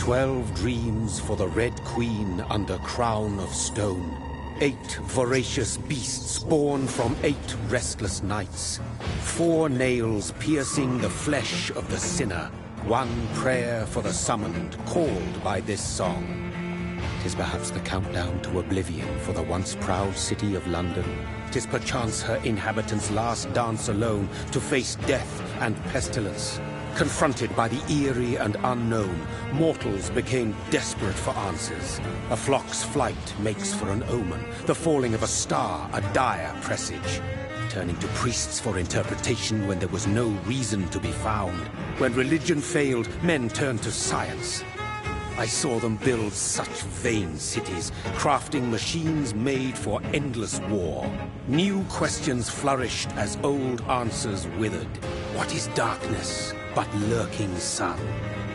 12 dreams for the Red Queen under crown of stone. 8 voracious beasts born from 8 restless nights. 4 nails piercing the flesh of the sinner. 1 prayer for the summoned, called by this song. 'Tis perhaps the countdown to oblivion for the once proud city of London. 'Tis perchance her inhabitants' last dance alone to face death and pestilence. Confronted by the eerie and unknown, mortals became desperate for answers. A flock's flight makes for an omen, the falling of a star a dire presage. Turning to priests for interpretation when there was no reason to be found. When religion failed, men turned to science. I saw them build such vain cities, crafting machines made for endless war. New questions flourished as old answers withered. What is darkness but lurking sun?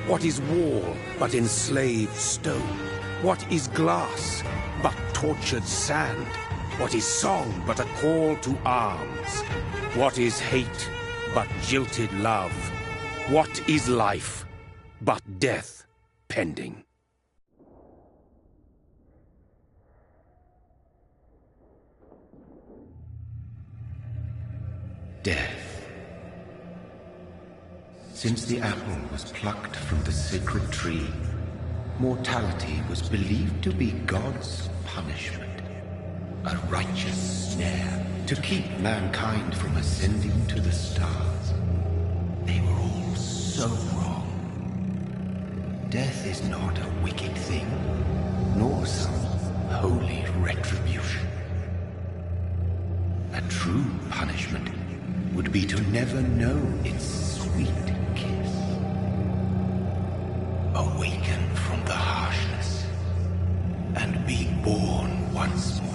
What is wall but enslaved stone? What is glass but tortured sand? What is song but a call to arms? What is hate but jilted love? What is life but death pending? Death. Since the apple was plucked from the sacred tree, mortality was believed to be God's punishment, a righteous snare to keep mankind from ascending to the stars. They were all so wrong. Death is not a wicked thing, nor some holy retribution. A true punishment would be to never know its sweet kiss. Awaken from the harshness and be born once more.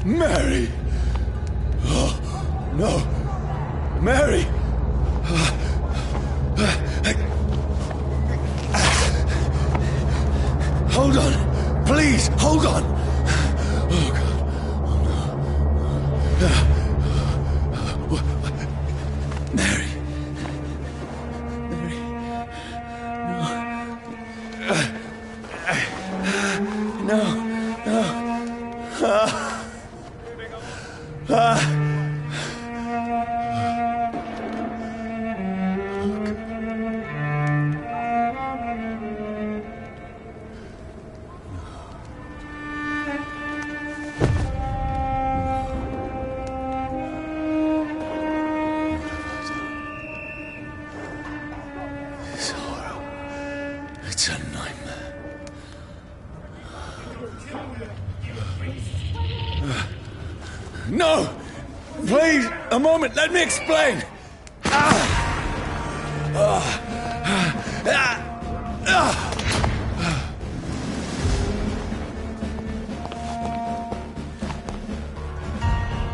Mary! Oh, no! Mary! Please, hold on! Oh, God. Mary. Mary. No. No. This horror. It's a nightmare. No! Please, a moment, let me explain!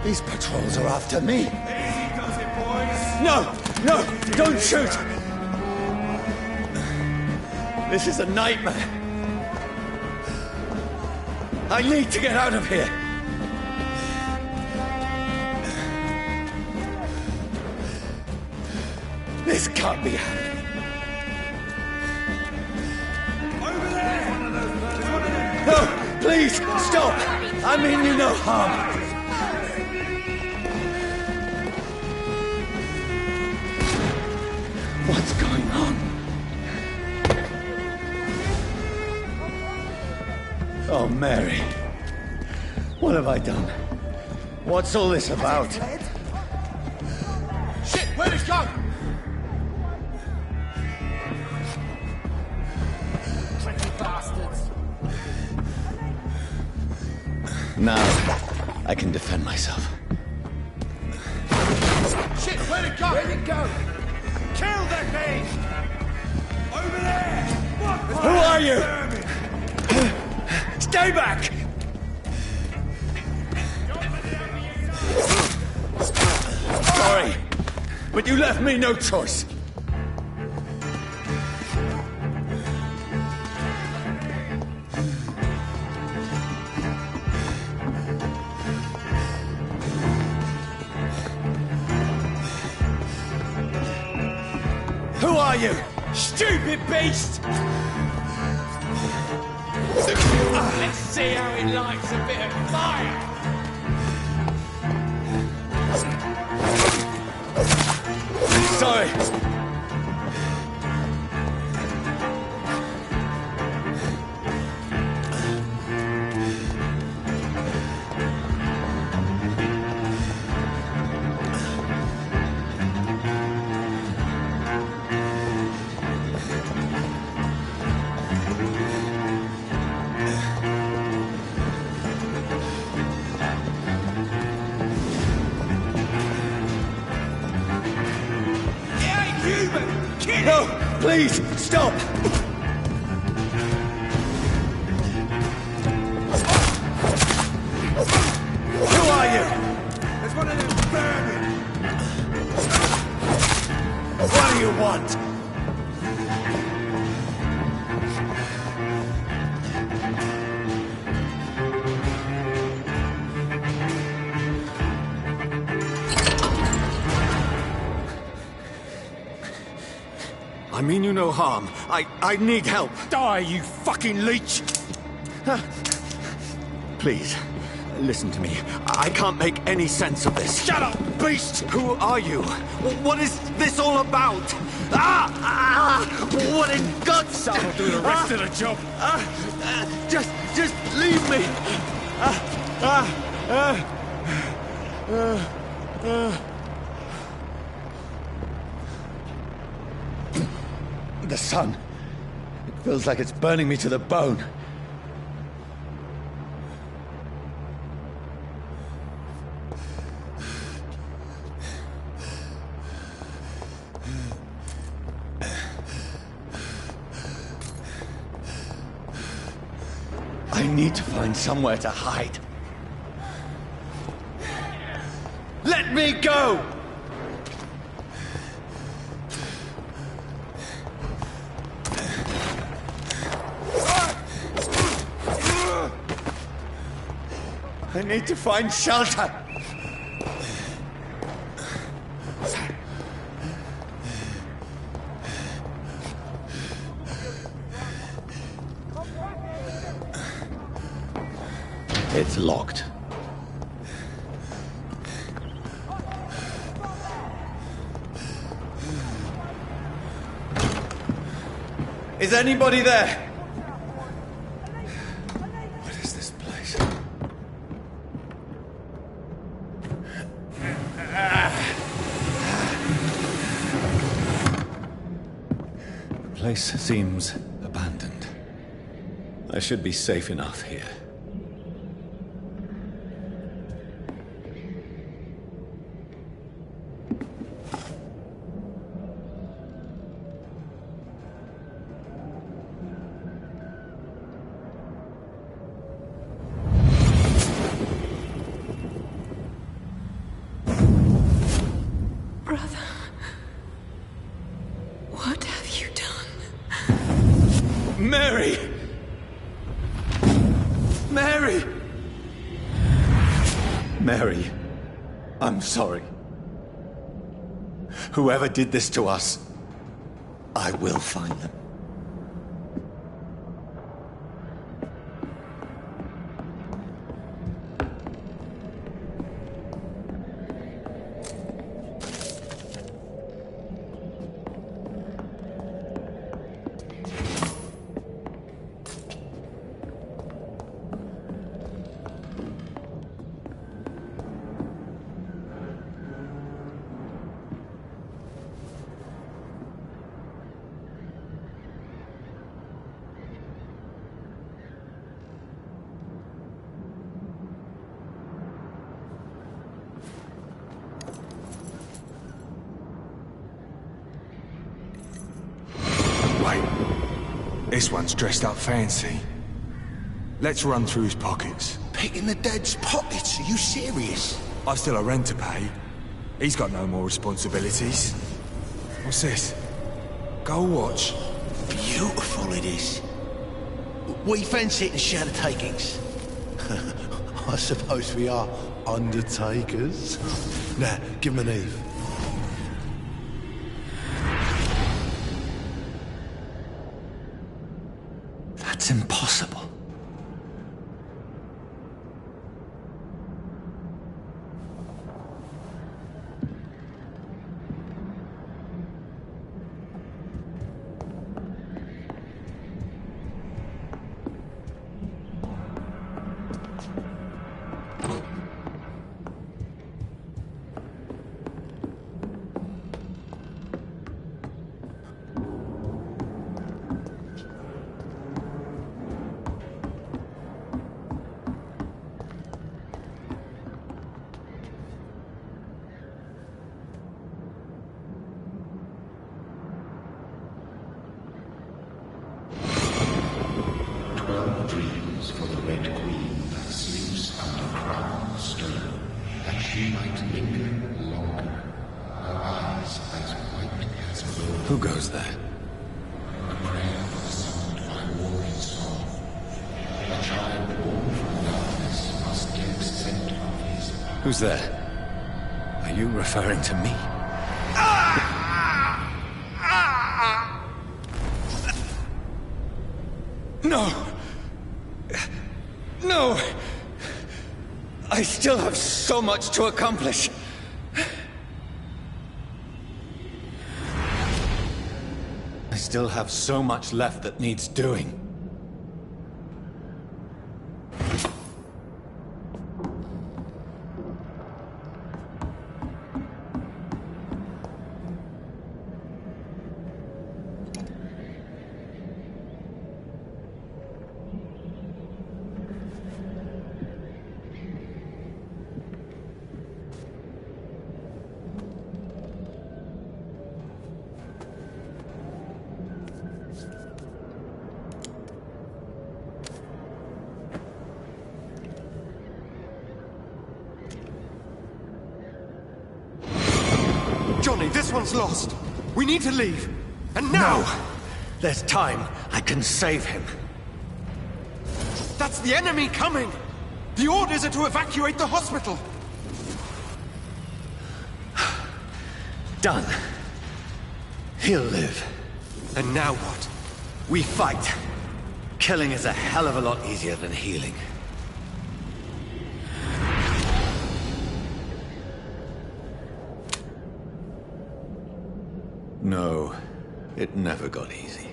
These patrols are after me. Easy does it, boys. No! No! Don't shoot! This is a nightmare. I need to get out of here. This can't be happening. Over there! There's one of them. No! Please, stop! I mean you no harm. What's going on? Oh, Mary. What have I done? What's all this about? Shit, where'd it go? Tricky bastards. Now, I can defend myself. Shit, where'd it go? Where'd it go? Kill that thing! Over there! What? Who are you? Stay back! Sorry, but you left me no choice. Who are you? Stupid beast! Let's see how it likes a bit of fire! Sorry. No, please, stop! Who are you? There's one of them burning! What do you want? I mean you no harm. I need help. Die, you fucking leech! Please, listen to me. I can't make any sense of this. Shut up, beast! Who are you? What is this all about? What in God's name? I'll do the rest of the job. Just leave me. The sun. It feels like it's burning me to the bone. I need to find somewhere to hide. Let me go! I need to find shelter. It's locked. Is anybody there? What is this place? The place seems abandoned. I should be safe enough here. Mary! Mary! Mary, I'm sorry. Whoever did this to us, I will find them. This one's dressed up fancy. Let's run through his pockets. Picking the dead's pockets? Are you serious? I've still a rent to pay. He's got no more responsibilities. What's this? Gold watch. Beautiful it is. We fancy it and share the takings. I suppose we are undertakers. Now, give him an Eve. That's impossible. Dreams for the Red Queen that sleeps under crown stone, that she might linger longer, her eyes as white as gold. Who goes there? A prayer summoned by warring song. A child born from darkness must give scent of his power. Who's there? Are you referring to me? No! No! I still have so much to accomplish. I still have so much left that needs doing. Johnny, this one's lost. We need to leave. And now! No! There's time. I can save him. That's the enemy coming! The orders are to evacuate the hospital! Done. He'll live. And now what? We fight. Killing is a hell of a lot easier than healing. No, it never got easy.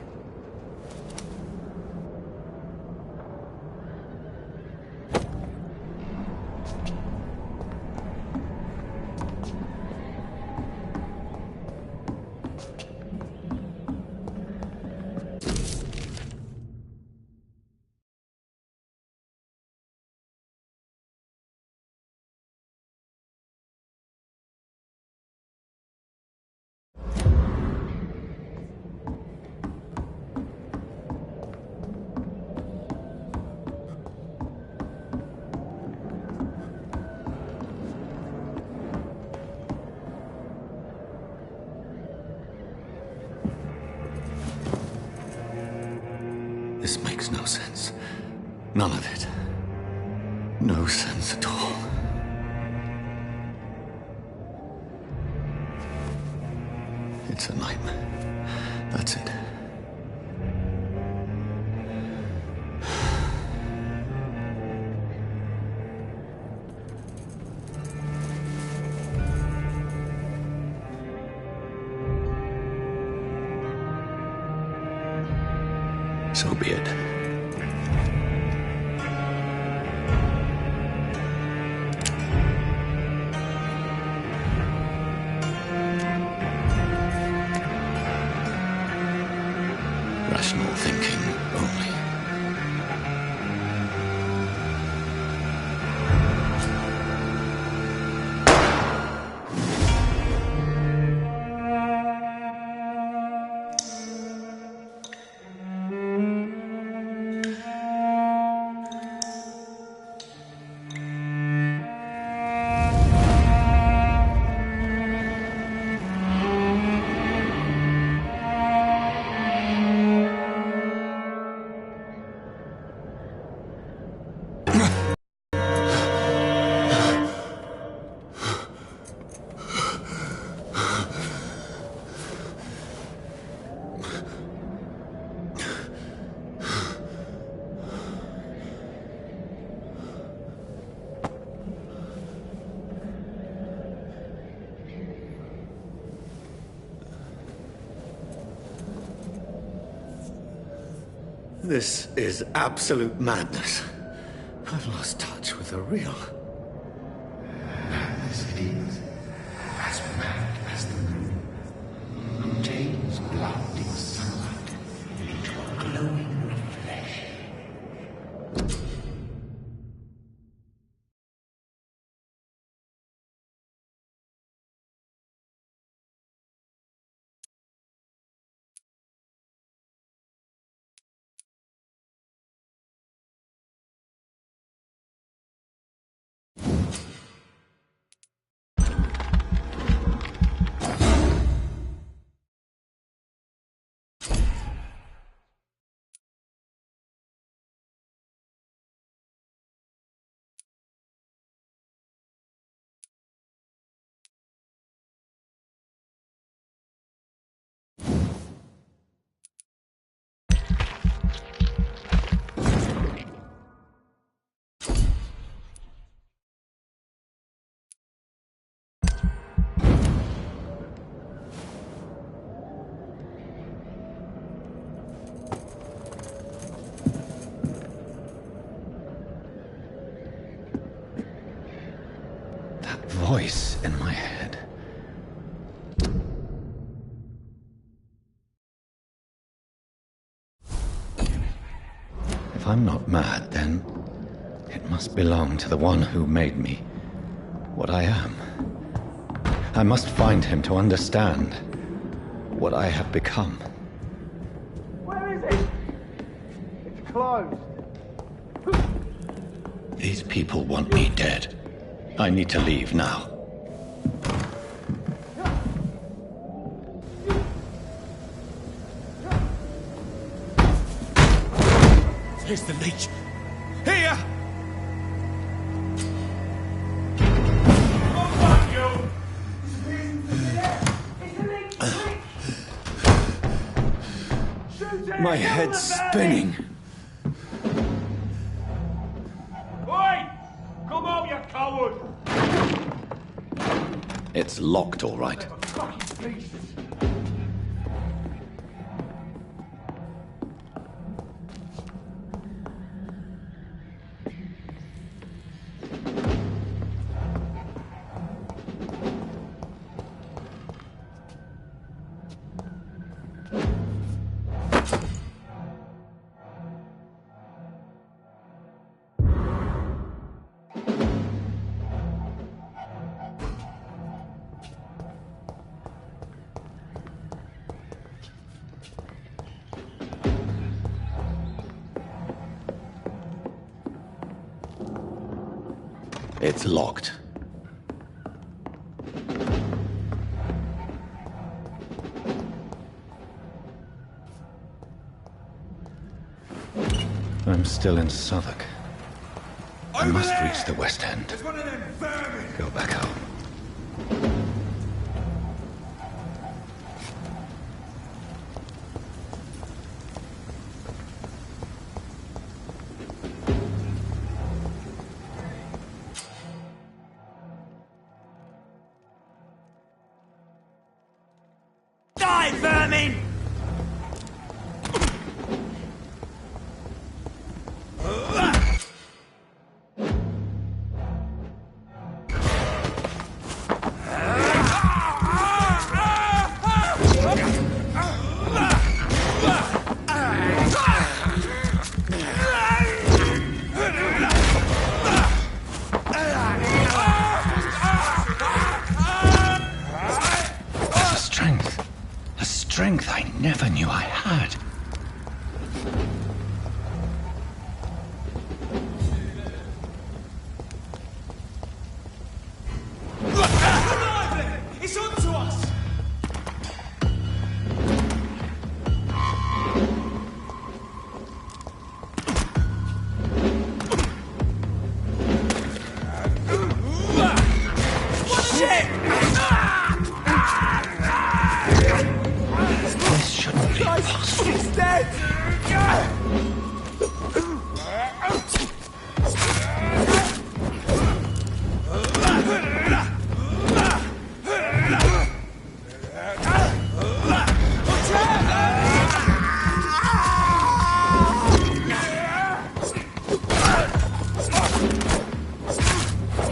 This makes no sense. None of it. No sense at all. It's a nightmare. That's it. So be it. Rational thinking only. This is absolute madness. I've lost touch with the real. Madness it is, as mad as the moon. Contains blinding sunlight into a glowing reflection. Voice in my head. If I'm not mad, then it must belong to the one who made me what I am. I must find him to understand what I have become. Where is it? It's closed. These people want me dead. I need to leave now. Here's the leech. Here! My head's spinning. Oi! Come on, you coward! It's locked, all right. Fucking beasts! It's locked. I'm still in Southwark. I must reach the West End. There's one of them vermin! Go back home. Die, vermin! A strength I never knew I had. It's on to us! This shouldn't be possible. He's dead!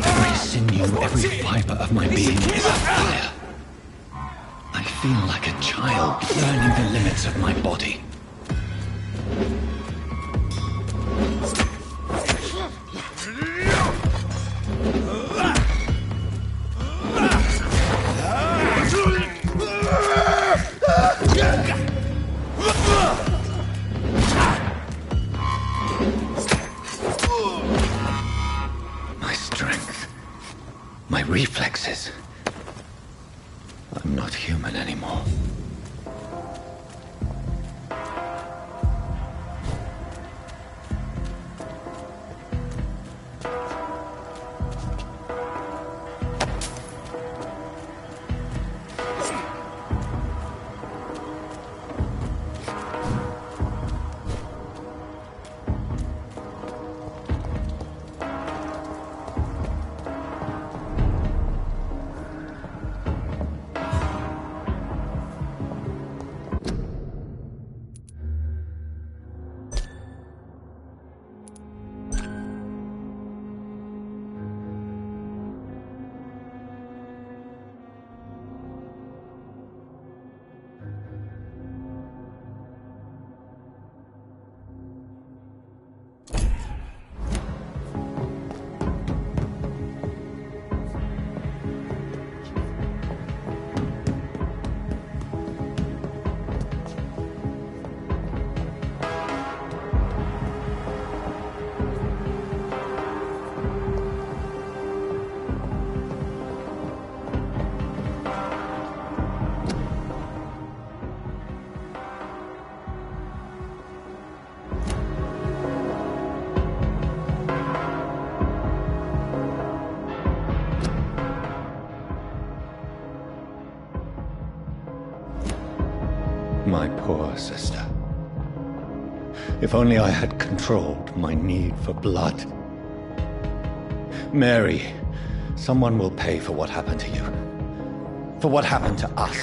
Every sinew, every fiber of my being is afire. I feel like a child learning the limits of my body. My strength, my reflexes. I'm not human anymore. My poor sister. If only I had controlled my need for blood. Mary, someone will pay for what happened to you. For what happened to us.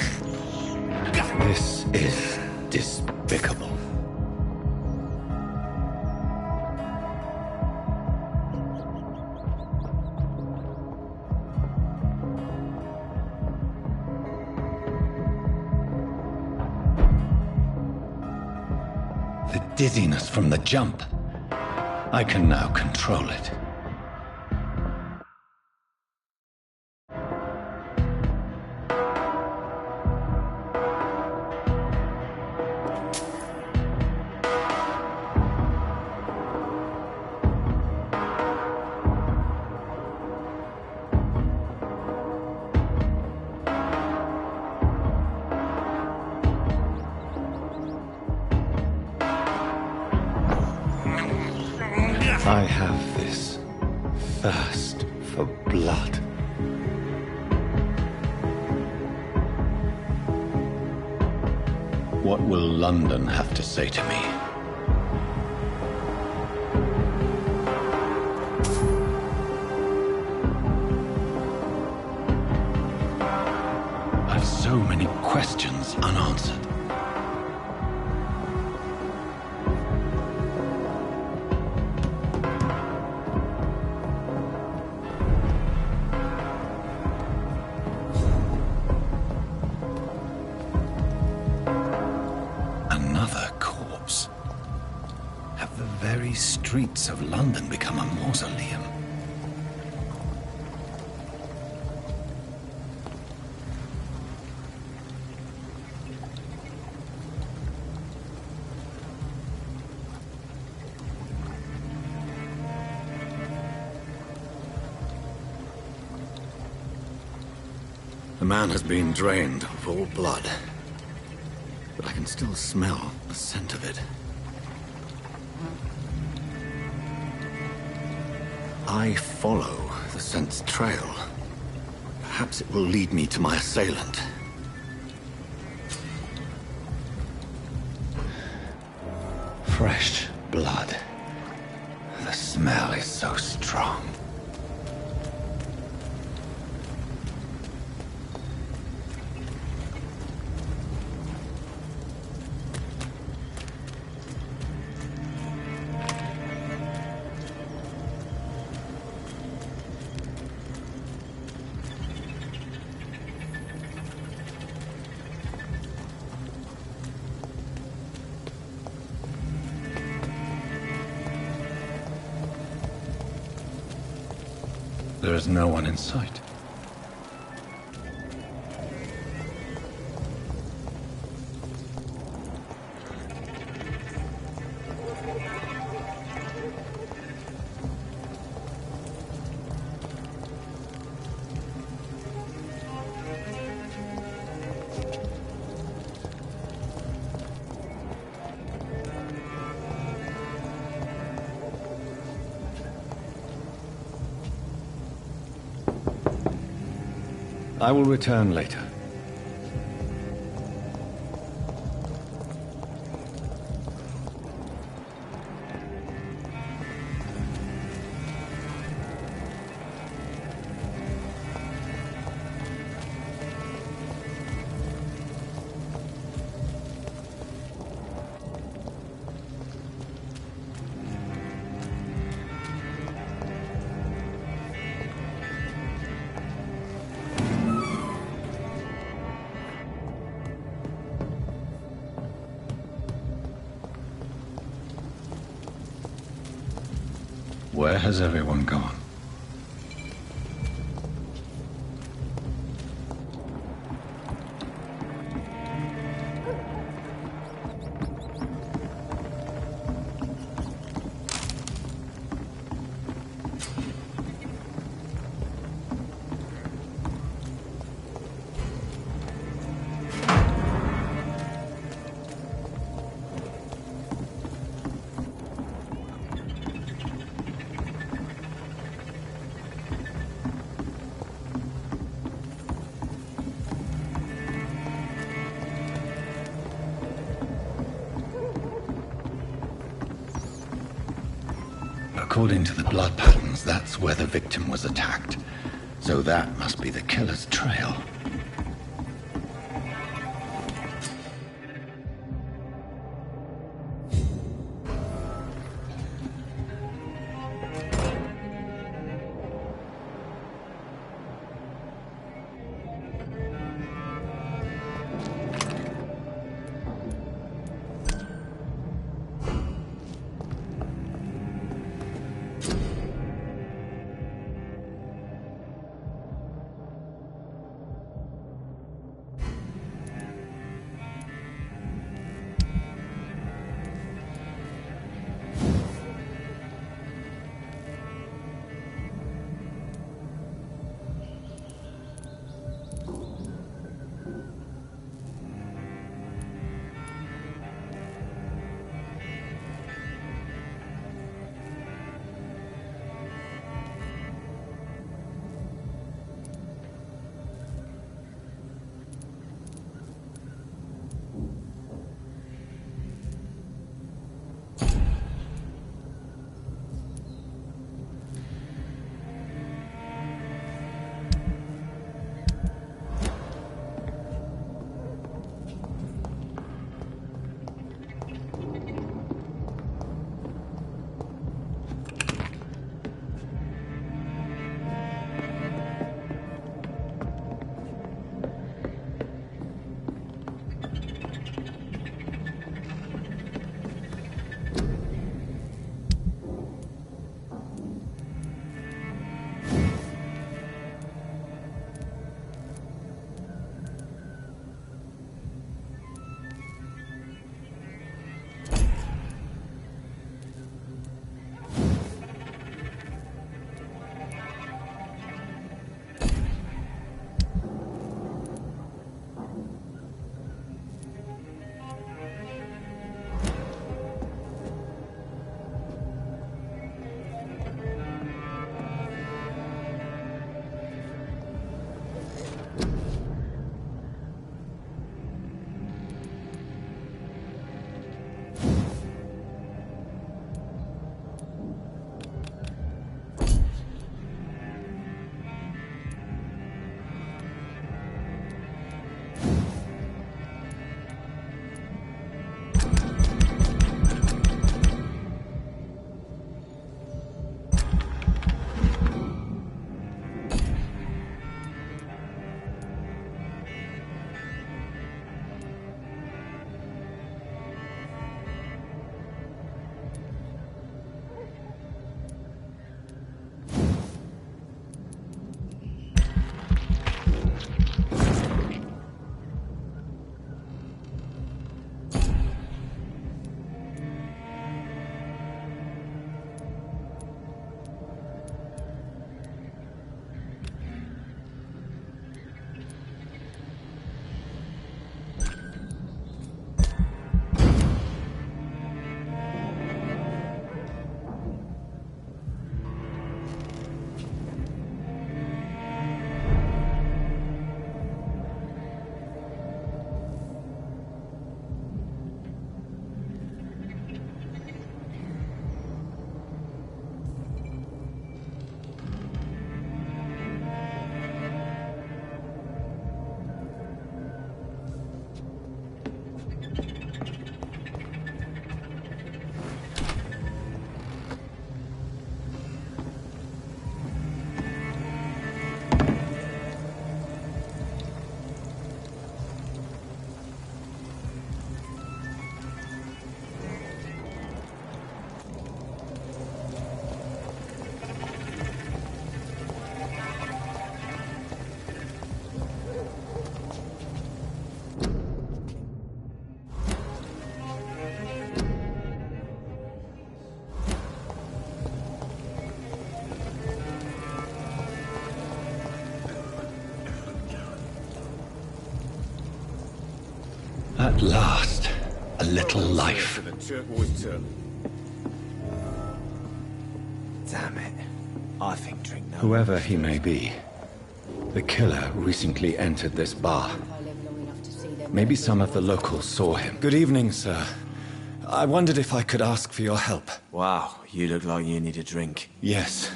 This is despicable. The dizziness from the jump. I can now control it. I have this thirst for blood. What will London have to say to me? I've so many questions unanswered. Streets of London become a mausoleum. The man has been drained of all blood, but I can still smell the scent of it. I follow the scent's trail. Perhaps it will lead me to my assailant. Fresh blood. The smell is so strong. There is no one in sight. I will return later. Where has everyone gone? According to the blood patterns, that's where the victim was attacked. So that must be the killer's trail. At last, a little life. Damn it. I think drink no. Whoever he may be, the killer recently entered this bar. Maybe some of the locals saw him. Good evening, sir. I wondered if I could ask for your help. Wow, you look like you need a drink. Yes.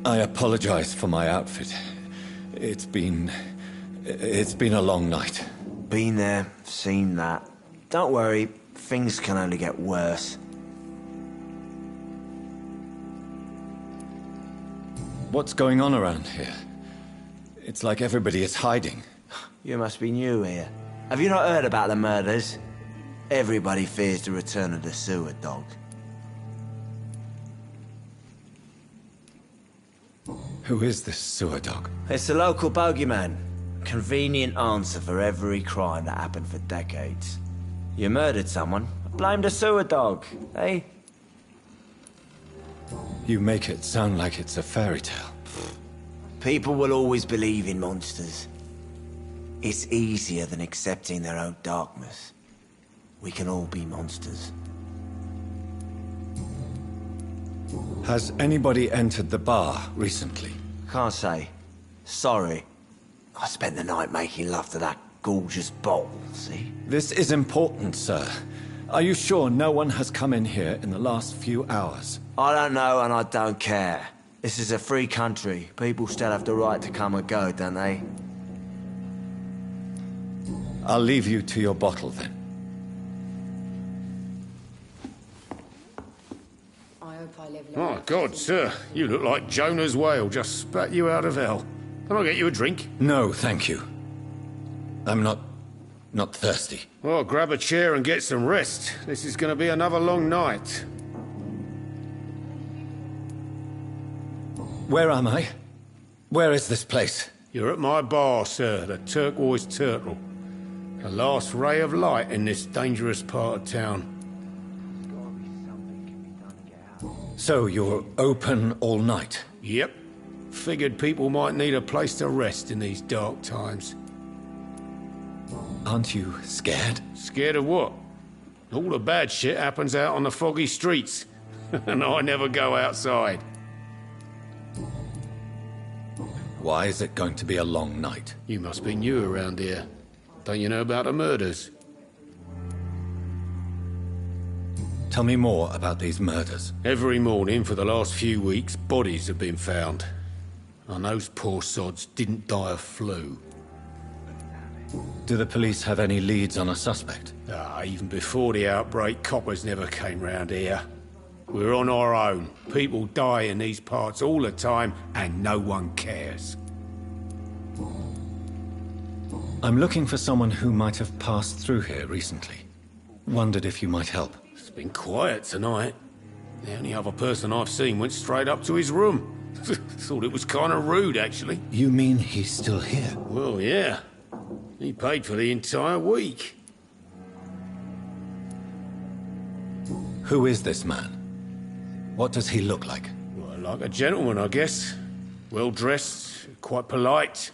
I apologize for my outfit. It's been a long night. Been there, seen that. Don't worry, things can only get worse. What's going on around here? It's like everybody is hiding. You must be new here. Have you not heard about the murders? Everybody fears the return of the sewer dog. Who is this sewer dog? It's the local bogeyman. Convenient answer for every crime that happened for decades. You murdered someone, blame the sewer dog, eh? You make it sound like it's a fairy tale. People will always believe in monsters. It's easier than accepting their own darkness. We can all be monsters. Has anybody entered the bar recently? Can't say. Sorry. I spent the night making love to that gorgeous bottle, see? This is important, sir. Are you sure no one has come in here in the last few hours? I don't know and I don't care. This is a free country. People still have the right to come and go, don't they? I'll leave you to your bottle then. Oh, God, sir. You look like Jonah's whale just spat you out of hell. Can I get you a drink? No, thank you. I'm not thirsty. Well, grab a chair and get some rest. This is going to be another long night. Where am I? Where is this place? You're at my bar, sir, the Turquoise Turtle. The last ray of light in this dangerous part of town. So you're open all night? Yep. Figured people might need a place to rest in these dark times. Aren't you scared? Scared of what? All the bad shit happens out on the foggy streets. And I never go outside. Why is it going to be a long night? You must be new around here. Don't you know about the murders? Tell me more about these murders. Every morning for the last few weeks, bodies have been found. And those poor sods didn't die of flu. Do the police have any leads on a suspect? Even before the outbreak, coppers never came round here. We're on our own. People die in these parts all the time, and no one cares. I'm looking for someone who might have passed through here recently. Wondered if you might help. It's been quiet tonight. The only other person I've seen went straight up to his room. Thought it was kind of rude, actually. You mean he's still here? Well, yeah. He paid for the entire week. Who is this man? What does he look like? Well, like a gentleman, I guess. Well-dressed, quite polite.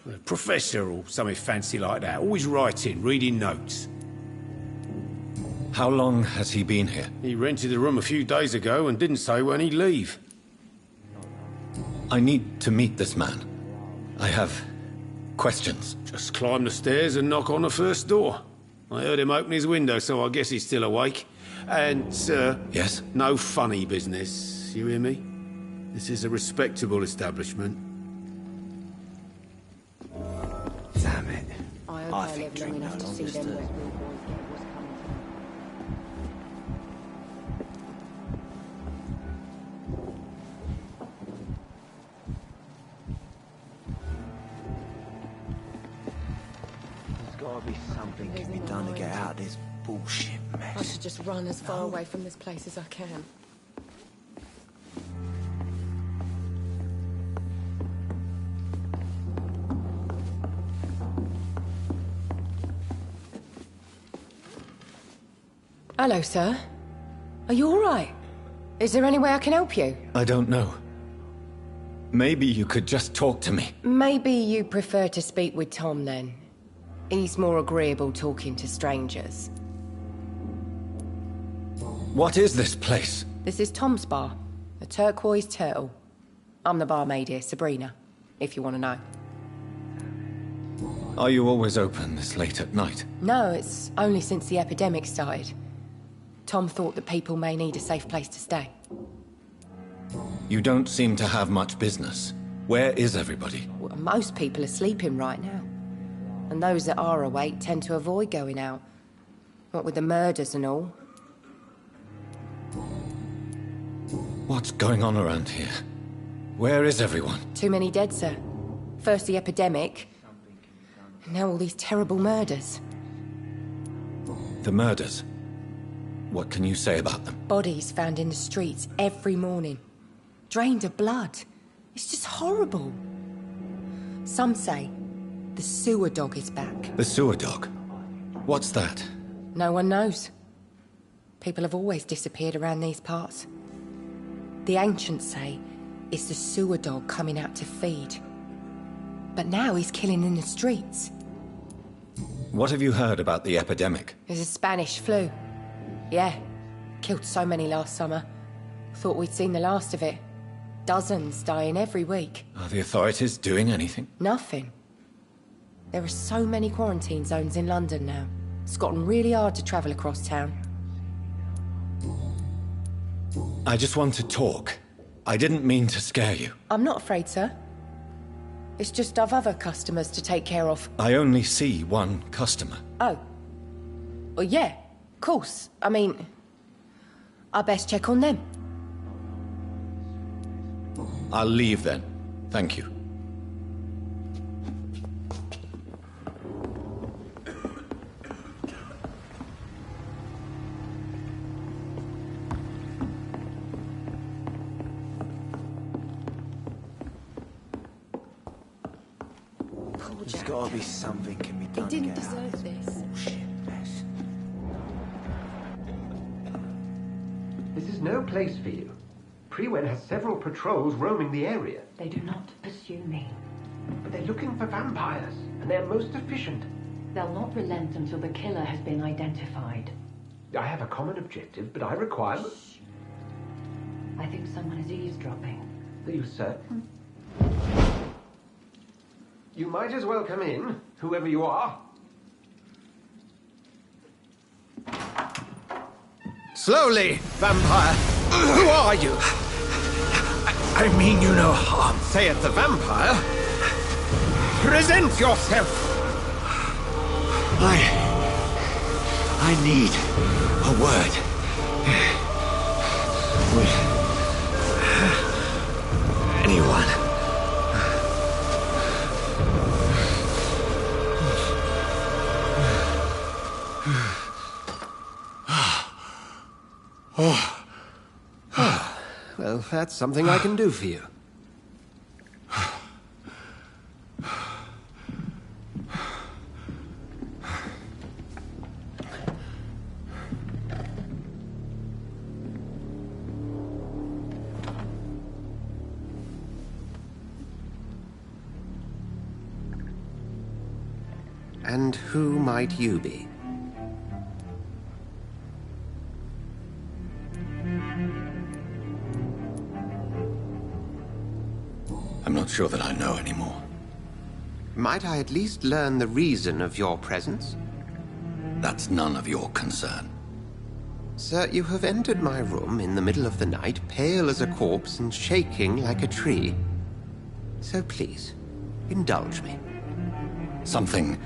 A professor or something fancy like that. Always writing, reading notes. How long has he been here? He rented the room a few days ago and didn't say when he'd leave. I need to meet this man. I have questions. Just climb the stairs and knock on the first door. I heard him open his window, so I guess he's still awake. And, sir... Yes? No funny business, you hear me? This is a respectable establishment. Damn it. I think drink no longer stirs. Gotta be something can be done to get out of this bullshit mess. I should just run as far away from this place as I can. Hello, sir. Are you all right? Is there any way I can help you? I don't know. Maybe you could just talk to me. Maybe you prefer to speak with Tom, then. He's more agreeable talking to strangers. What is this place? This is Tom's bar, the Turquoise Turtle. I'm the barmaid here, Sabrina, if you want to know. Are you always open this late at night? No, it's only since the epidemic started. Tom thought that people may need a safe place to stay. You don't seem to have much business. Where is everybody? Well, most people are sleeping right now. And those that are awake tend to avoid going out. What with the murders and all. What's going on around here? Where is everyone? Too many dead, sir. First the epidemic, and now all these terrible murders. The murders? What can you say about them? Bodies found in the streets every morning. Drained of blood. It's just horrible. Some say the sewer dog is back. The sewer dog? What's that? No one knows. People have always disappeared around these parts. The ancients say it's the sewer dog coming out to feed. But now he's killing in the streets. What have you heard about the epidemic? There's a Spanish flu. Yeah. Killed so many last summer. Thought we'd seen the last of it. Dozens dying every week. Are the authorities doing anything? Nothing. There are so many quarantine zones in London now. It's gotten really hard to travel across town. I just want to talk. I didn't mean to scare you. I'm not afraid, sir. It's just I've other customers to take care of. I only see one customer. Oh. Well, yeah, of course. I mean, I best check on them. I'll leave then. Thank you. There's gotta be something can be done. He didn't deserve this. Bullshit mess. This is no place for you. Prewen has several patrols roaming the area. They do not pursue me. But they're looking for vampires, and they're most efficient. They'll not relent until the killer has been identified. I have a common objective, but I require... Shh. I think someone is eavesdropping. Are you certain? You might as well come in, whoever you are. Slowly, vampire! Who are you? I mean you no harm, saith the vampire. Present yourself! I need a word. With anyone. Well, that's something I can do for you. And who might you be? I'm not sure that I know anymore. Might I at least learn the reason of your presence? That's none of your concern. Sir, you have entered my room in the middle of the night, pale as a corpse and shaking like a tree. So please, indulge me. Someone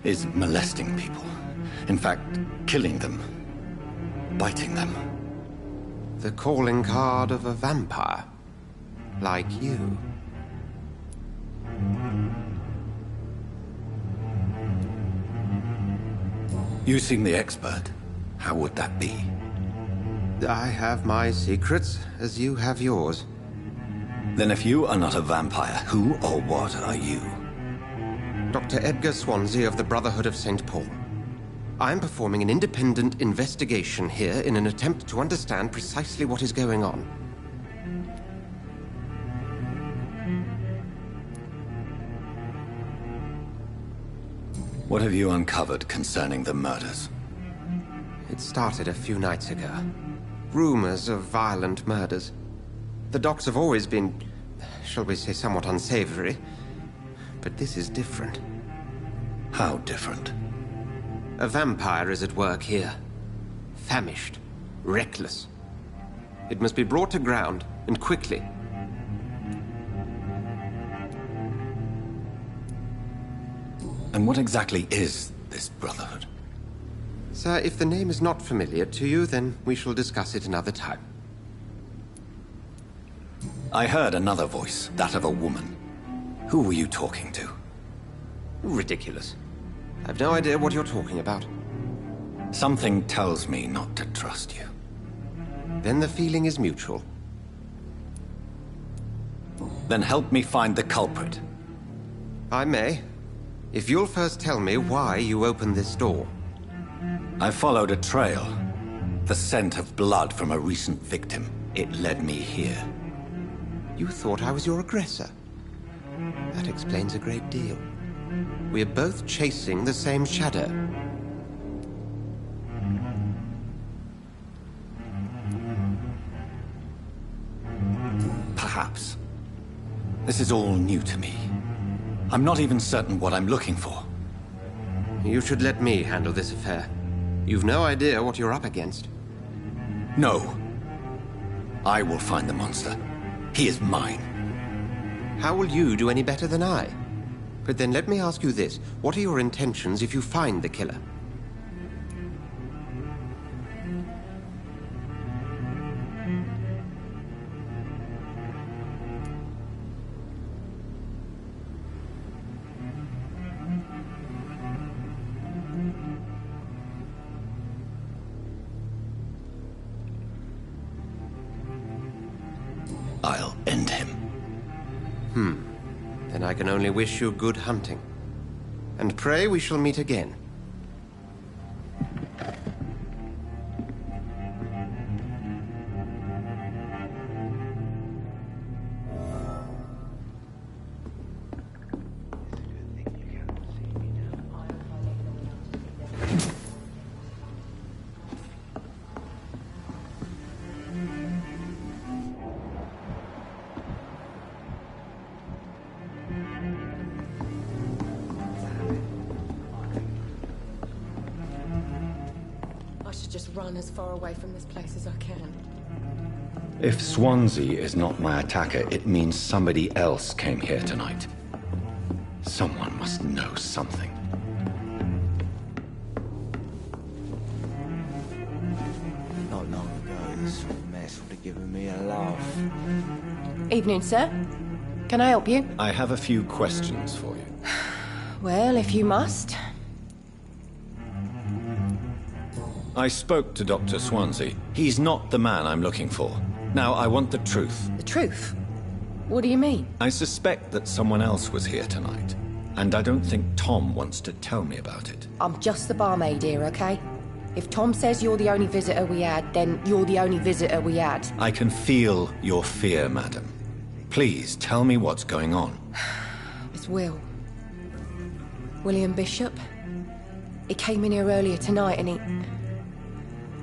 is molesting people. In fact, killing them. Biting them. The calling card of a vampire. Like you. You seem the expert. How would that be? I have my secrets, as you have yours. Then if you are not a vampire, who or what are you? Dr. Edgar Swansea of the Brotherhood of St. Paul. I am performing an independent investigation here in an attempt to understand precisely what is going on. What have you uncovered concerning the murders? It started a few nights ago. Rumors of violent murders. The docks have always been, shall we say, somewhat unsavory. But this is different. How different? A vampire is at work here. Famished. Reckless. It must be brought to ground, and quickly. And what exactly is this Brotherhood? Sir, if the name is not familiar to you, then we shall discuss it another time. I heard another voice, that of a woman. Who were you talking to? Ridiculous. I've no idea what you're talking about. Something tells me not to trust you. Then the feeling is mutual. Then help me find the culprit. I may. If you'll first tell me why you opened this door. I followed a trail. The scent of blood from a recent victim. It led me here. You thought I was your aggressor. That explains a great deal. We're both chasing the same shadow. Perhaps. This is all new to me. I'm not even certain what I'm looking for. You should let me handle this affair. You've no idea what you're up against. No. I will find the monster. He is mine. How will you do any better than I? But then let me ask you this. What are your intentions if you find the killer? I'll end him. Then I can only wish you good hunting. And pray we shall meet again. Just run as far away from this place as I can. If Swansea is not my attacker, it means somebody else came here tonight. Someone must know something. Not long ago, this sort of mess would have given me a laugh. Evening, sir. Can I help you? I have a few questions for you. Well, if you must. I spoke to Dr. Swansea. He's not the man I'm looking for. Now, I want the truth. The truth? What do you mean? I suspect that someone else was here tonight. And I don't think Tom wants to tell me about it. I'm just the barmaid here, okay? If Tom says you're the only visitor we had, then you're the only visitor we had. I can feel your fear, madam. Please, tell me what's going on. It's Will. William Bishop. He came in here earlier tonight and he...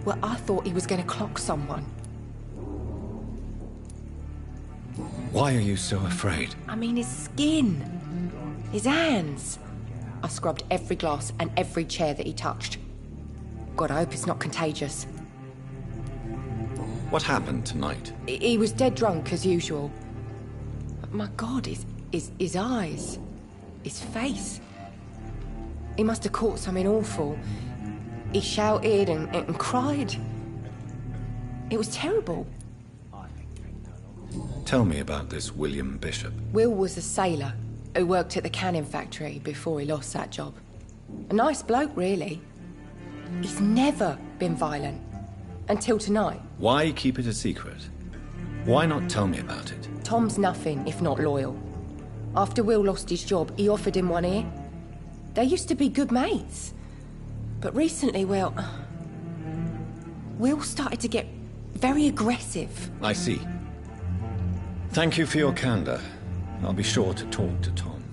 Well, I thought he was going to clock someone. Why are you so afraid? I mean, his skin. His hands. I scrubbed every glass and every chair that he touched. God, I hope it's not contagious. What happened tonight? He was dead drunk, as usual. But my God, his eyes. His face. He must have caught something awful. He shouted and cried. It was terrible. Tell me about this William Bishop. Will was a sailor who worked at the canning factory before he lost that job. A nice bloke, really. He's never been violent. Until tonight. Why keep it a secret? Why not tell me about it? Tom's nothing if not loyal. After Will lost his job, he offered him one ear. They used to be good mates. But recently, well... Will started to get very aggressive. I see. Thank you for your candor. I'll be sure to talk to Tom.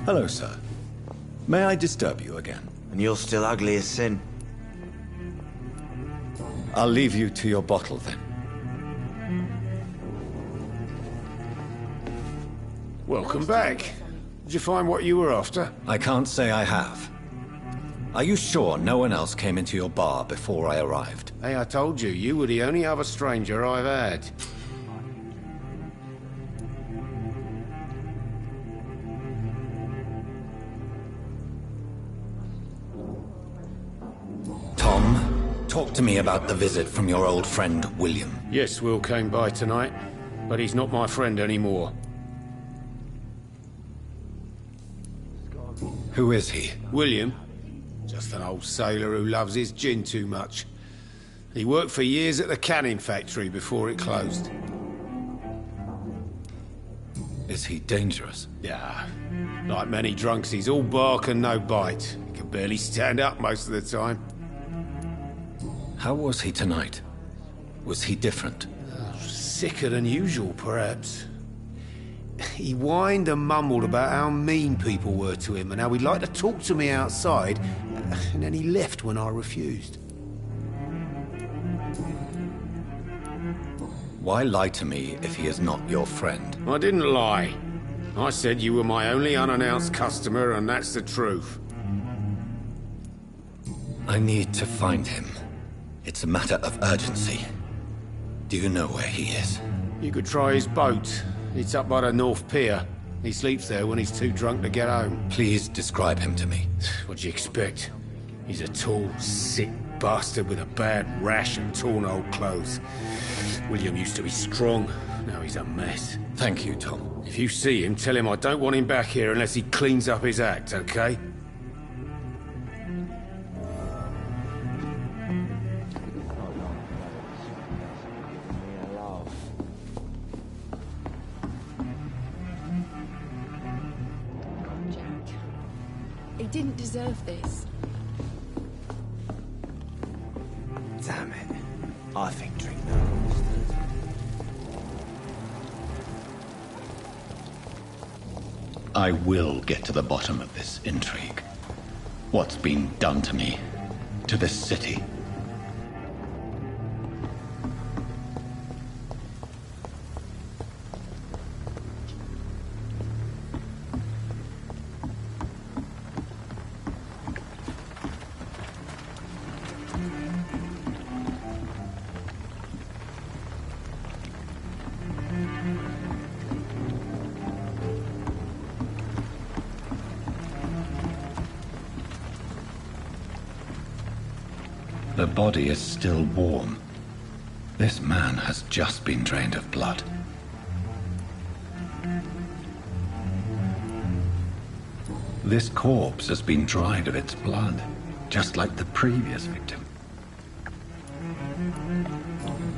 Hello, sir. May I disturb you again? And you're still ugly as sin. I'll leave you to your bottle, then. Welcome back. Did you find what you were after? I can't say I have. Are you sure no one else came into your bar before I arrived? Hey, I told you, you were the only other stranger I've had. Tom, talk to me about the visit from your old friend, William. Yes, Will came by tonight, but he's not my friend anymore. Who is he? William? Just an old sailor who loves his gin too much. He worked for years at the canning factory before it closed. Is he dangerous? Yeah. Like many drunks, he's all bark and no bite. He can barely stand up most of the time. How was he tonight? Was he different? Sicker than usual, perhaps. He whined and mumbled about how mean people were to him and how he'd like to talk to me outside, and then he left when I refused. Why lie to me if he is not your friend? I didn't lie. I said you were my only unannounced customer, and that's the truth. I need to find him. It's a matter of urgency. Do you know where he is? You could try his boat. It's up by the North Pier. He sleeps there when he's too drunk to get home. Please describe him to me. What'd you expect? He's a tall, sick bastard with a bad rash and torn old clothes. William used to be strong. Now he's a mess. Thank you, Tom. If you see him, tell him I don't want him back here unless he cleans up his act, okay? He didn't deserve this. Damn it. I think drink that. I will get to the bottom of this intrigue. What's been done to me, to this city. The body is still warm. This man has just been drained of blood. This corpse has been dried of its blood, just like the previous victim.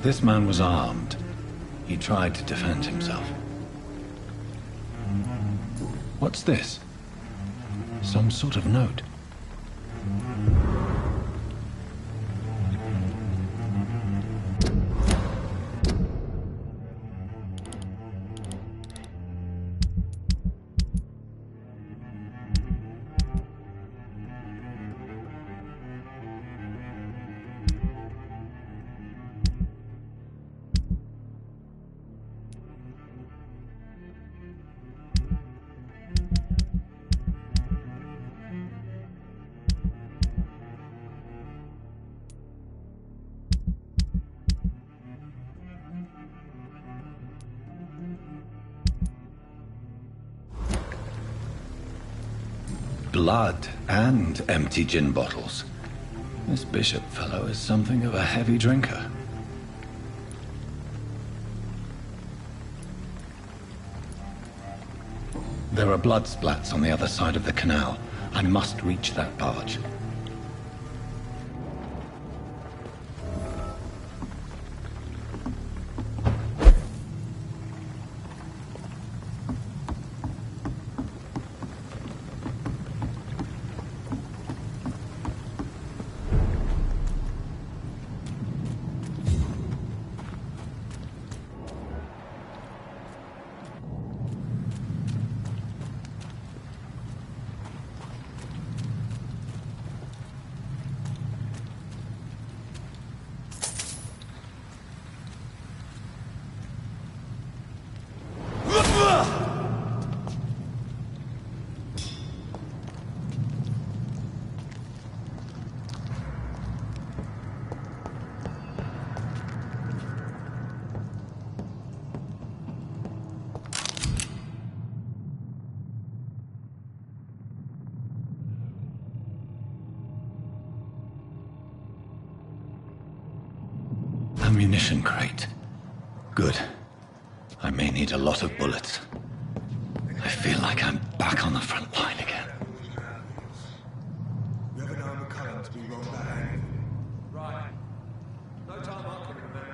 This man was armed. He tried to defend himself. What's this? Some sort of note. Blood and empty gin bottles. This Bishop fellow is something of a heavy drinker. There are blood splats on the other side of the canal. I must reach that barge. ammunition crate. Good. I may need a lot of bullets. I feel like I'm back on the front line again. You ever known McCullum to be wrong behaved? Right. No time I can remember.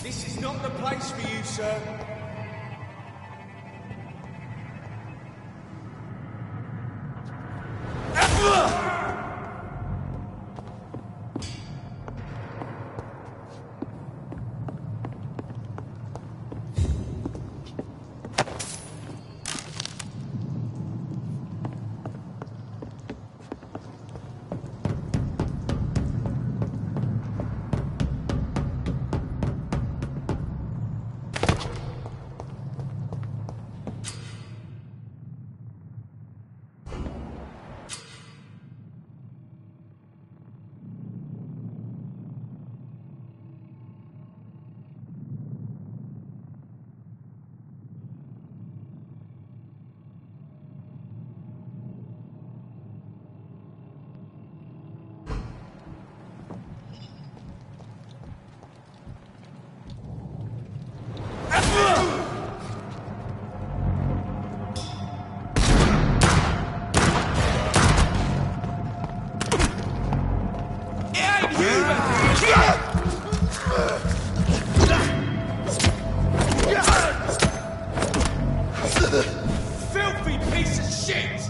This is not the place for you, sir. Filthy piece of shit!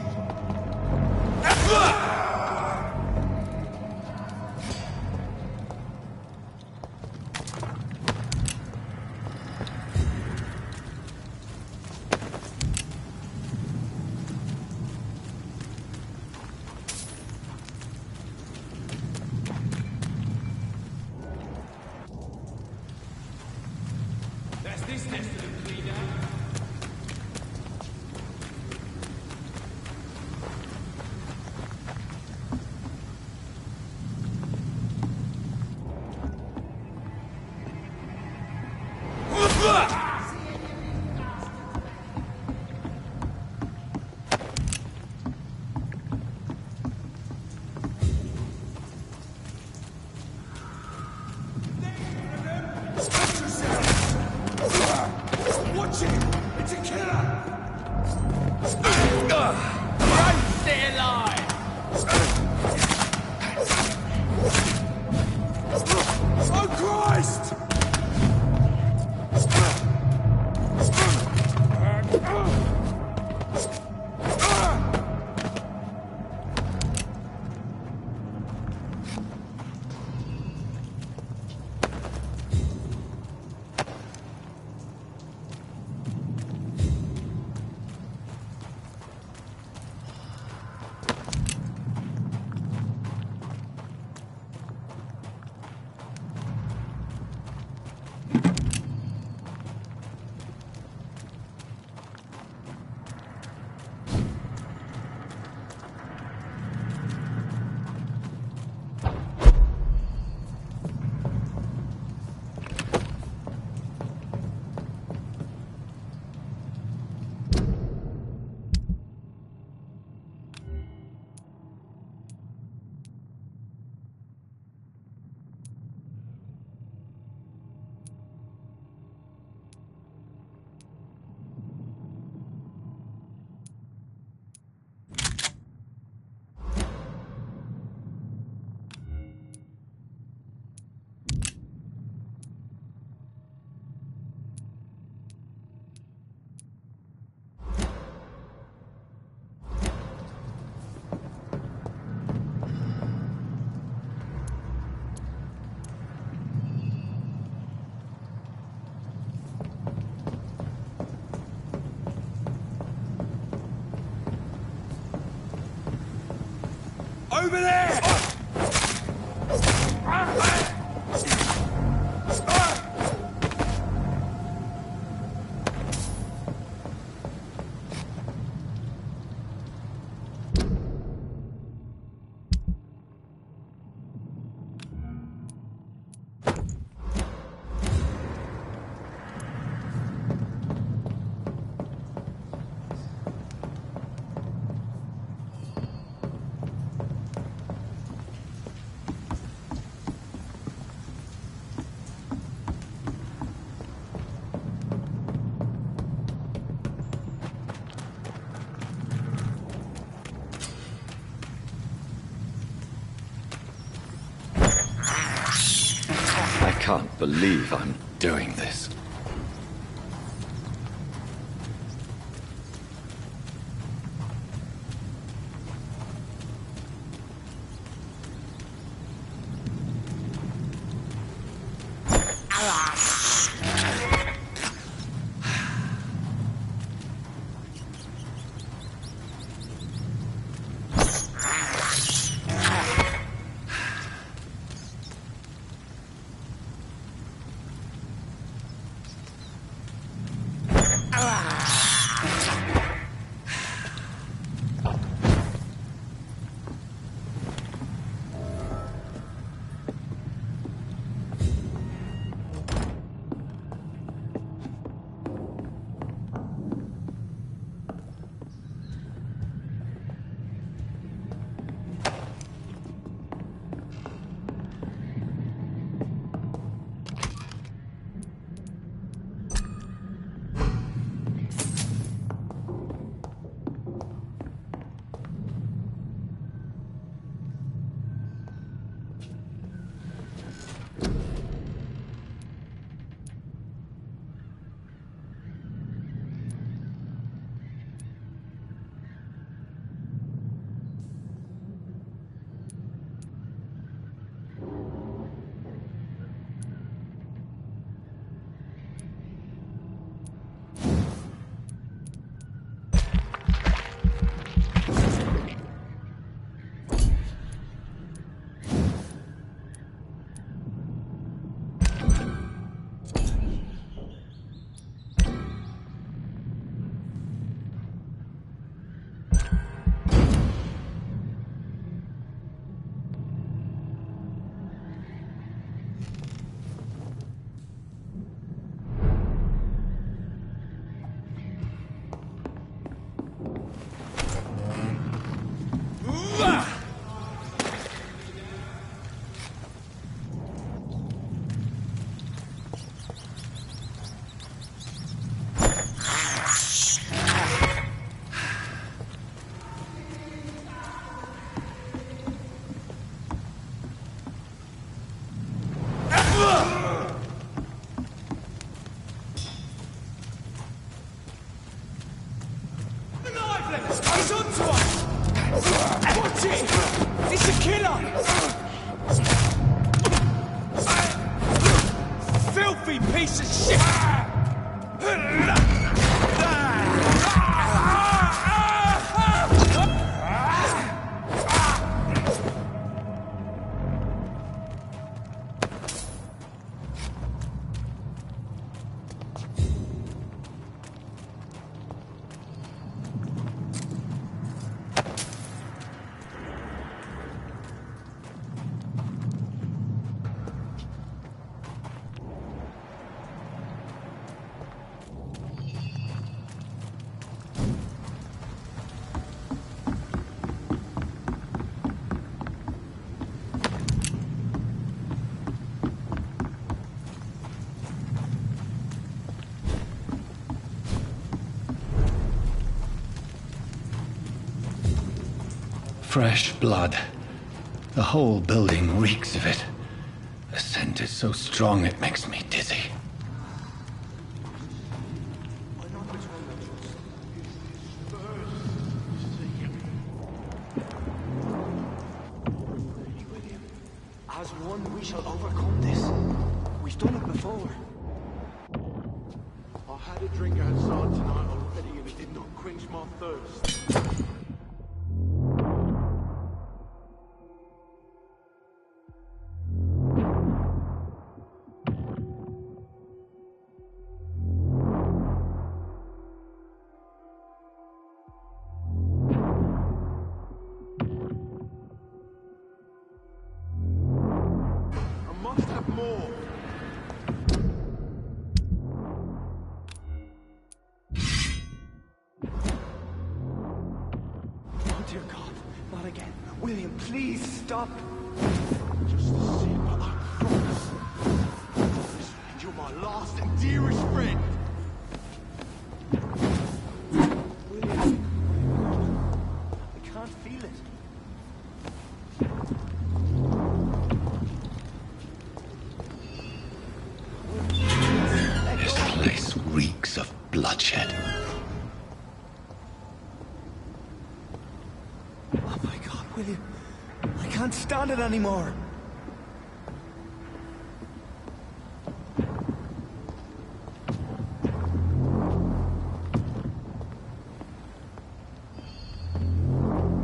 That's this nest of them cleaned out. Watch it! It's a killer! Don't stay alive! Oh Christ! Over there! I can't believe I'm doing this. Fresh blood. The whole building reeks of it. The scent is so strong it makes me dizzy. As one, we shall overcome this. We've done it before. I had a drink outside tonight already and it did not quench my thirst. more. Oh, dear God. Not again. William, please stop. Just a sin, but I promise. And you're my last and dearest friend. William. I can't feel it. This place reeks of bloodshed. Oh my God, William. I can't stand it anymore.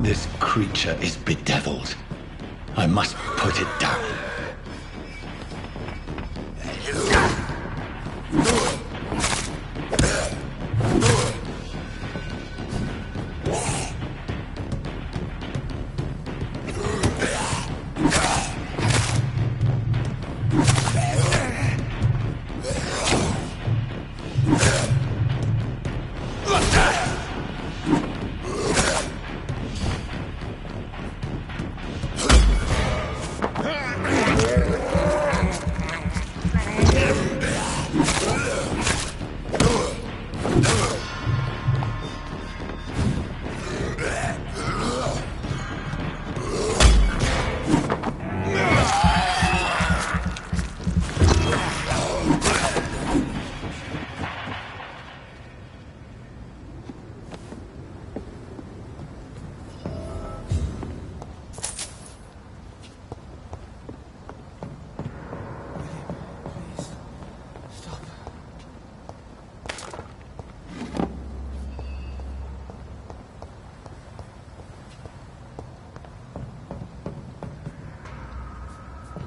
This creature is bedeviled. I must put it down.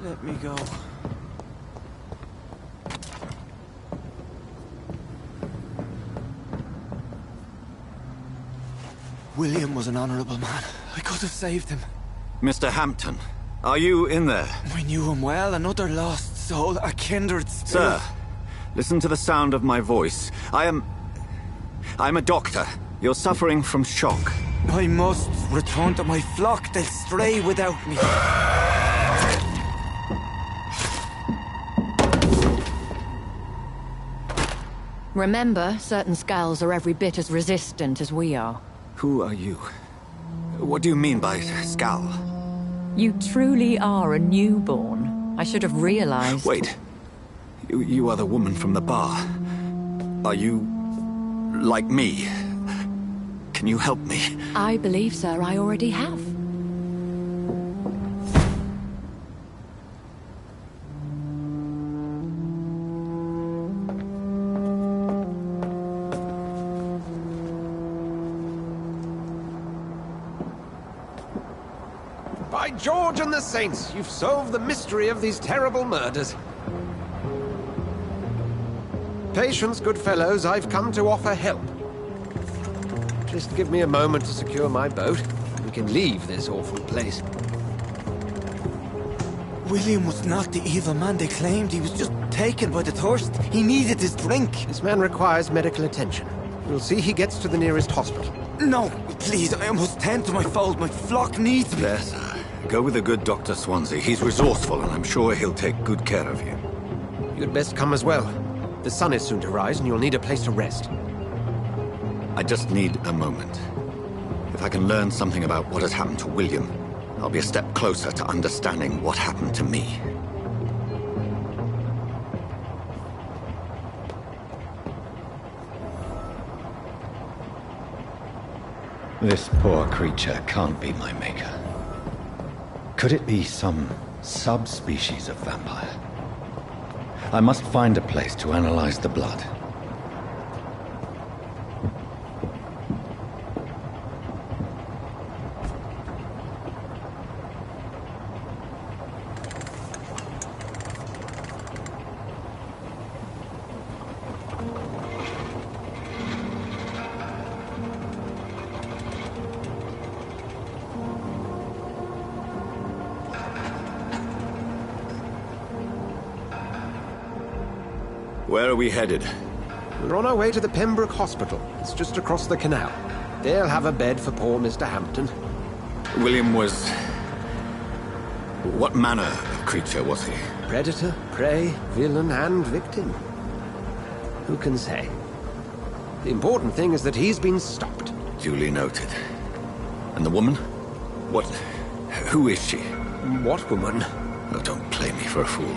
Let me go. William was an honorable man. I could have saved him. Mr. Hampton, are you in there? We knew him well, another lost soul, a kindred spirit. Sir, listen to the sound of my voice. I'm a doctor. You're suffering from shock. I must return to my flock. They'll stray without me. Remember, certain skulls are every bit as resistant as we are. Who are you? What do you mean by Skal? You truly are a newborn. I should have realized. Wait. You are the woman from the bar. Are you... like me? Can you help me? I believe, sir, I already have. By George and the Saints, you've solved the mystery of these terrible murders. Patience, good fellows, I've come to offer help. Just give me a moment to secure my boat. We can leave this awful place. William was not the evil man they claimed. He was just taken by the thirst. He needed his drink. This man requires medical attention. We'll see he gets to the nearest hospital. No, please, I must tend to my fold. My flock needs me. There, sir. Go with the good Dr. Swansea. He's resourceful, and I'm sure he'll take good care of you. You'd best come as well. The sun is soon to rise, and you'll need a place to rest. I just need a moment. If I can learn something about what has happened to William, I'll be a step closer to understanding what happened to me. This poor creature can't be my maker. Could it be some subspecies of vampire? I must find a place to analyze the blood. Where are we headed? We're on our way to the Pembroke Hospital. It's just across the canal. They'll have a bed for poor Mr. Hampton. William was... What manner of creature was he? Predator, prey, villain, and victim. Who can say? The important thing is that he's been stopped. Duly noted. And the woman? What... Who is she? What woman? Oh, don't play me for a fool.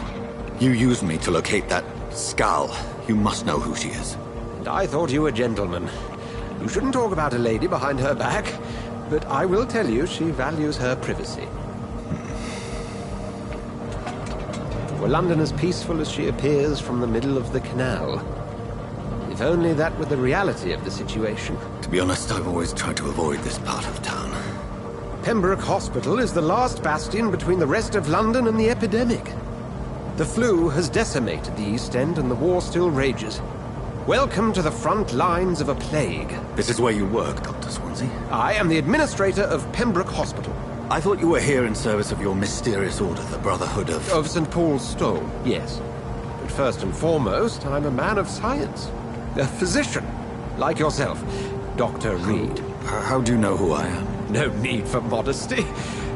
You used me to locate that skull. You must know who she is. And I thought you a gentleman. You shouldn't talk about a lady behind her back, but I will tell you she values her privacy. Were London as peaceful as she appears from the middle of the canal? If only that were the reality of the situation. To be honest, I've always tried to avoid this part of town. Pembroke Hospital is the last bastion between the rest of London and the epidemic. The flu has decimated the East End and the war still rages. Welcome to the front lines of a plague. This is where you work, Dr. Swansea? I am the administrator of Pembroke Hospital. I thought you were here in service of your mysterious order, the Brotherhood of... Of St. Paul's Stone, yes. But first and foremost, I'm a man of science. A physician, like yourself, Dr. Reed. How do you know who I am? No need for modesty.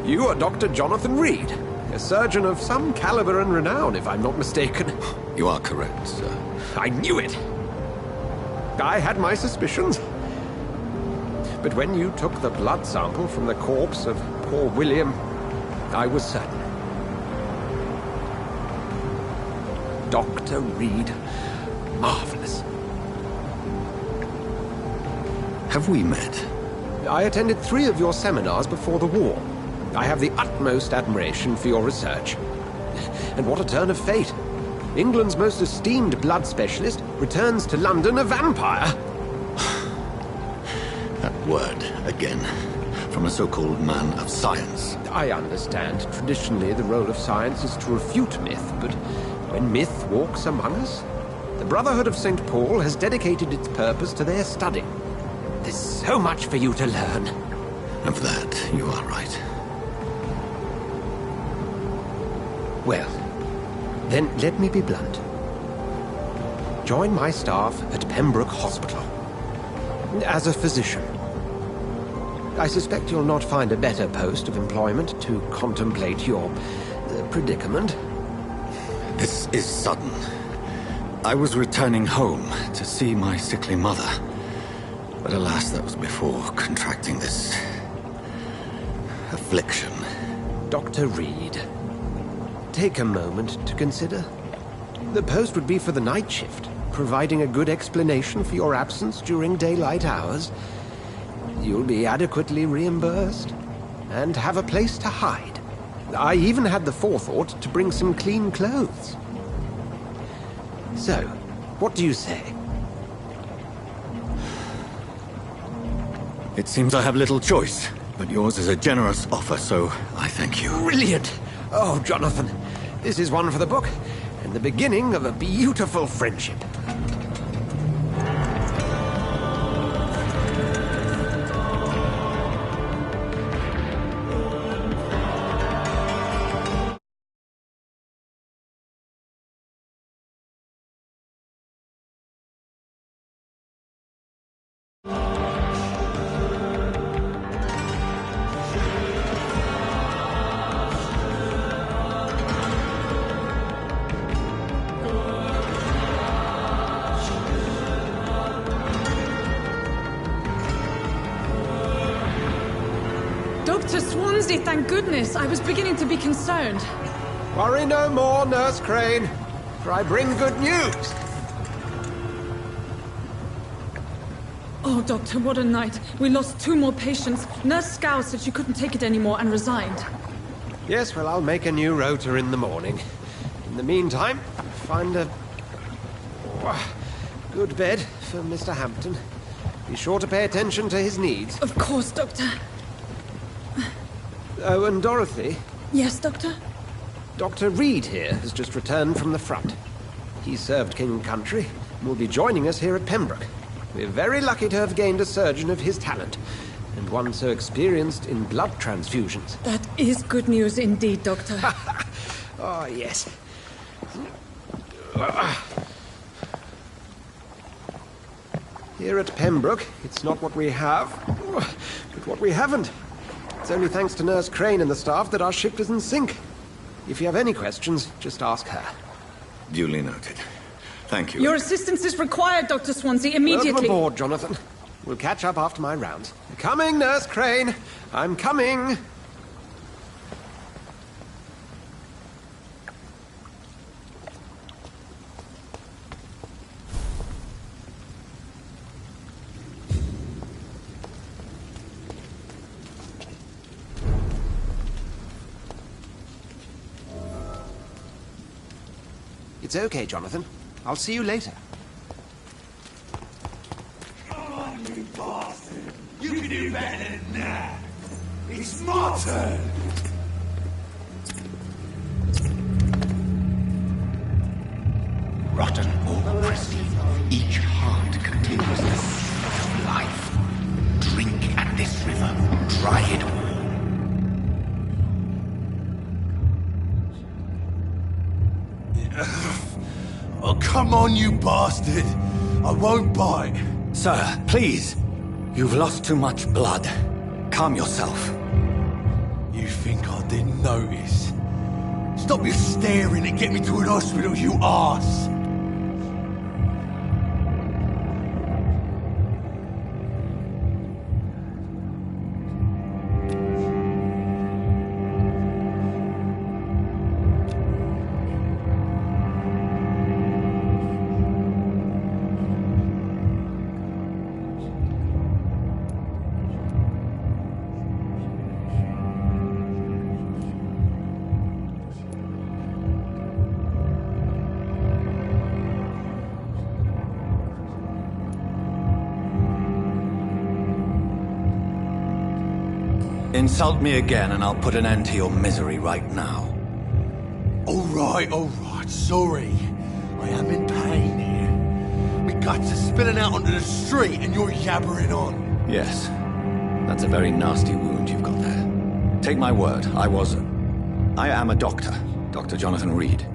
You are Dr. Jonathan Reed, a surgeon of some caliber and renown, if I'm not mistaken. You are correct, sir. I knew it! I had my suspicions. But when you took the blood sample from the corpse of poor William, I was certain. Dr. Reed. Marvelous. Have we met? I attended 3 of your seminars before the war. I have the utmost admiration for your research. And what a turn of fate. England's most esteemed blood specialist returns to London a vampire. That word, again, from a so-called man of science. I understand. Traditionally, the role of science is to refute myth, but when myth walks among us, the Brotherhood of St. Paul has dedicated its purpose to their study. There's so much for you to learn. Of that, you are right. Well, then let me be blunt. Join my staff at Pembroke Hospital. As a physician. I suspect you'll not find a better post of employment to contemplate your predicament. This is sudden. I was returning home to see my sickly mother. But alas, that was before contracting this... affliction. Dr. Reed, take a moment to consider. The post would be for the night shift, providing a good explanation for your absence during daylight hours. You'll be adequately reimbursed, and have a place to hide. I even had the forethought to bring some clean clothes. So, what do you say? It seems I have little choice, but yours is a generous offer, so I thank you. Brilliant! Oh, Jonathan, this is one for the book, and the beginning of a beautiful friendship. Dr. Swansea, thank goodness. I was beginning to be concerned. Worry no more, Nurse Crane, for I bring good news. Oh, Doctor, what a night. We lost 2 more patients. Nurse Scow said she couldn't take it anymore and resigned. Yes, well, I'll make a new rota in the morning. In the meantime, find a good bed for Mr. Hampton. Be sure to pay attention to his needs. Of course, Doctor. Oh, and Dorothy? Yes, Doctor? Dr. Reed here has just returned from the front. He served King and Country and will be joining us here at Pembroke. We're very lucky to have gained a surgeon of his talent, and one so experienced in blood transfusions. That is good news indeed, Doctor. Oh, yes. Here at Pembroke, it's not what we have, but what we haven't. It's only thanks to Nurse Crane and the staff that our ship doesn't sink. If you have any questions, just ask her. Duly noted. Thank you. Your assistance is required, Dr. Swansea, immediately. Welcome aboard, Jonathan. We'll catch up after my round. Coming, Nurse Crane. I'm coming. It's okay, Jonathan. I'll see you later. Come on, you bastard! You can do better than that! It's my turn! Rotten or pristine, each heart contains the seed of life. Drink at this river, dry it all. Oh, come on, you bastard! I won't bite! Sir, please. You've lost too much blood. Calm yourself. You think I didn't notice? Stop your staring and get me to an hospital, you arse! Insult me again and I'll put an end to your misery right now. All right, sorry. I am in pain here. My guts are spilling out onto the street and you're yabbering on. Yes. That's a very nasty wound you've got there. Take my word, I am a doctor. Dr. Jonathan Reed.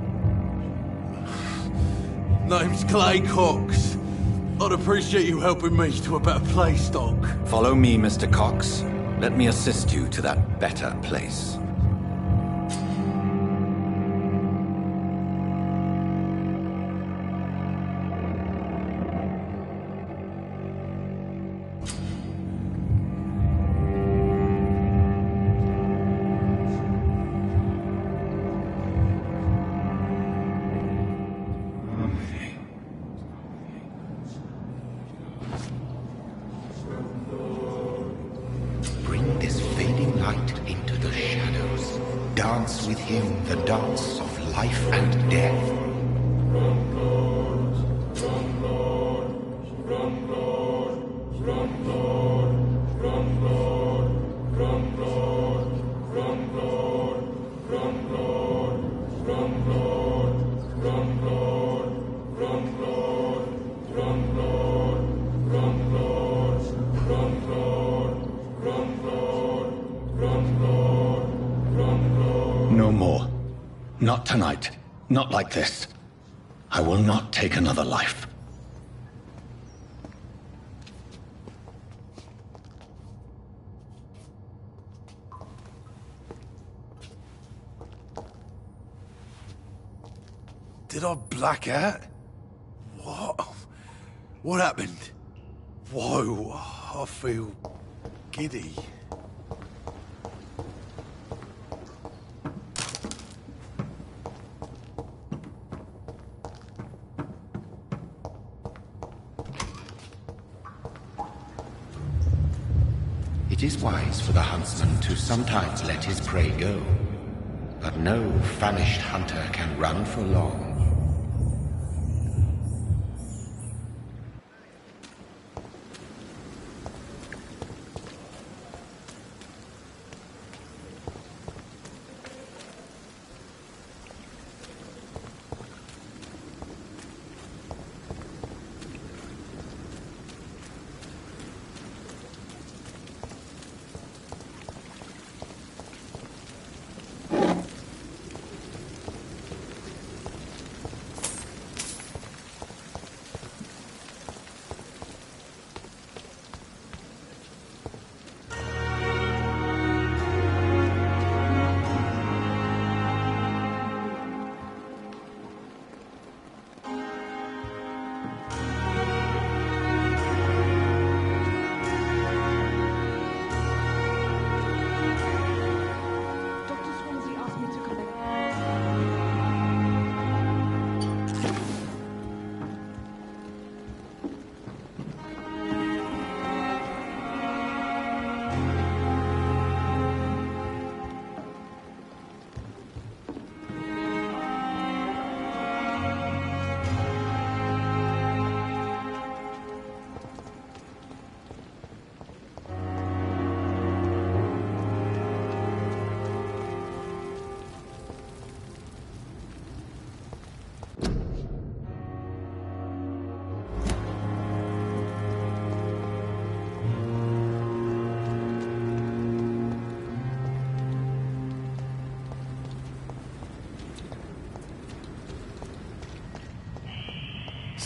Name's Clay Cox. I'd appreciate you helping me to a better place, Doc. Follow me, Mr. Cox. Let me assist you to that better place. Dance with him the dance of life and death. No more. Not tonight. Not like this. I will not take another life. Did I black out? What? What happened? Whoa, I feel giddy. It is wise for the huntsman to sometimes let his prey go, but no famished hunter can run for long.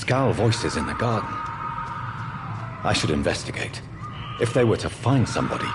Scowl voices in the garden. I should investigate. If they were to find somebody...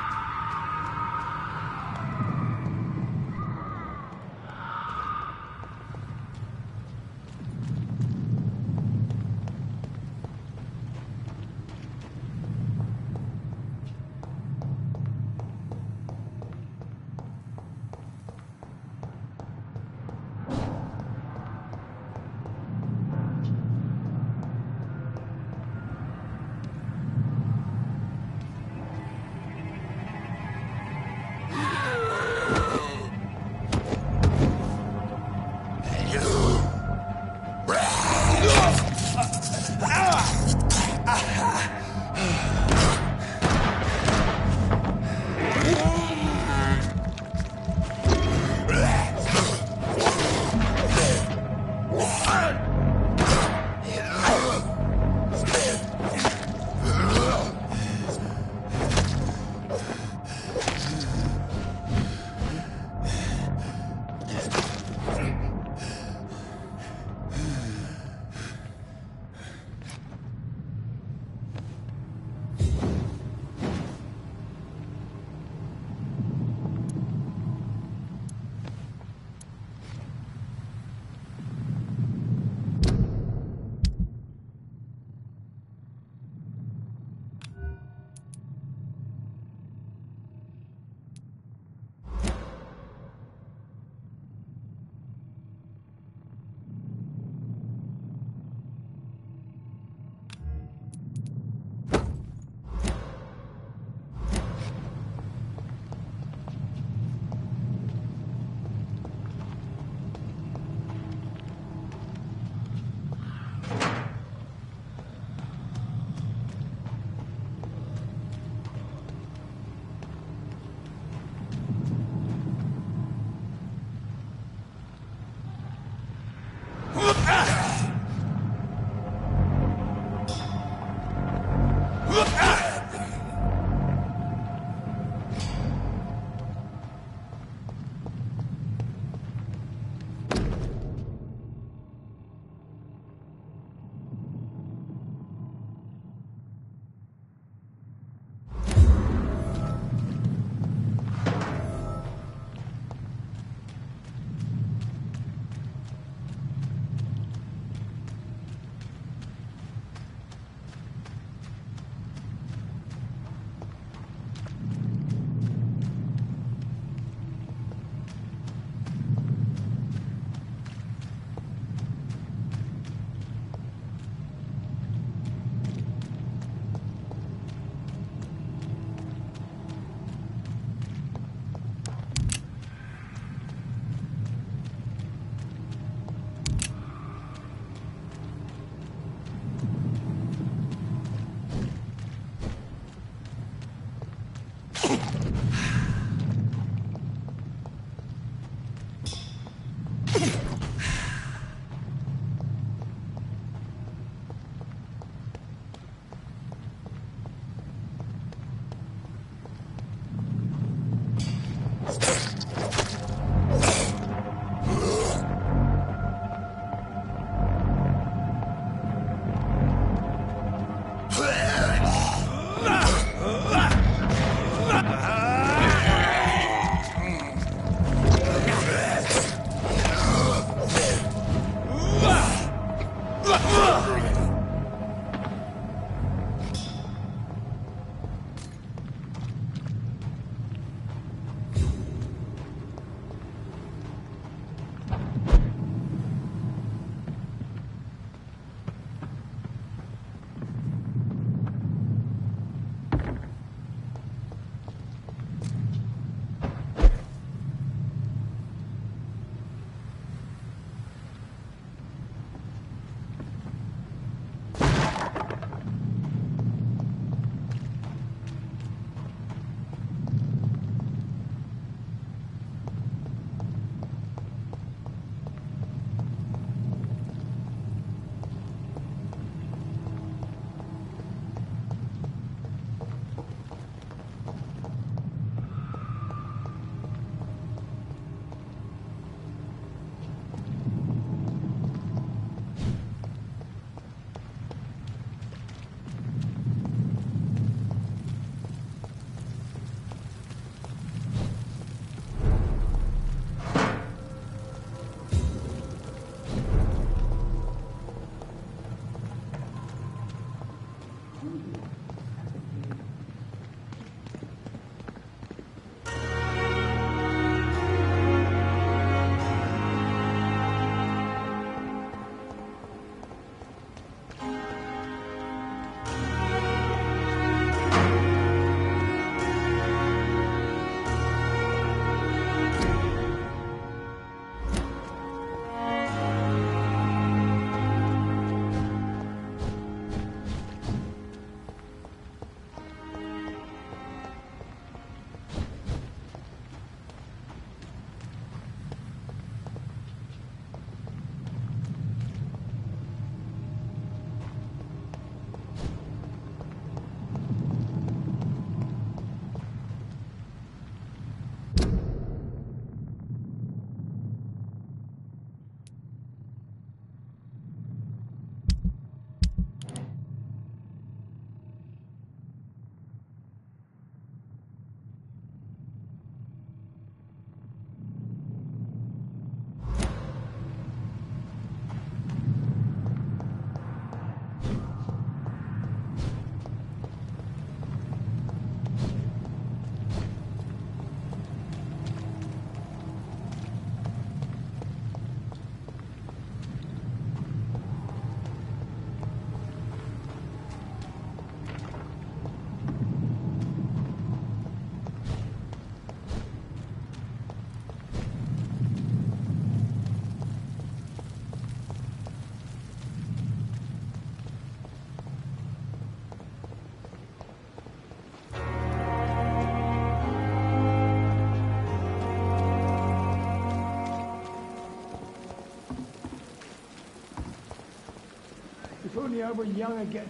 over young again.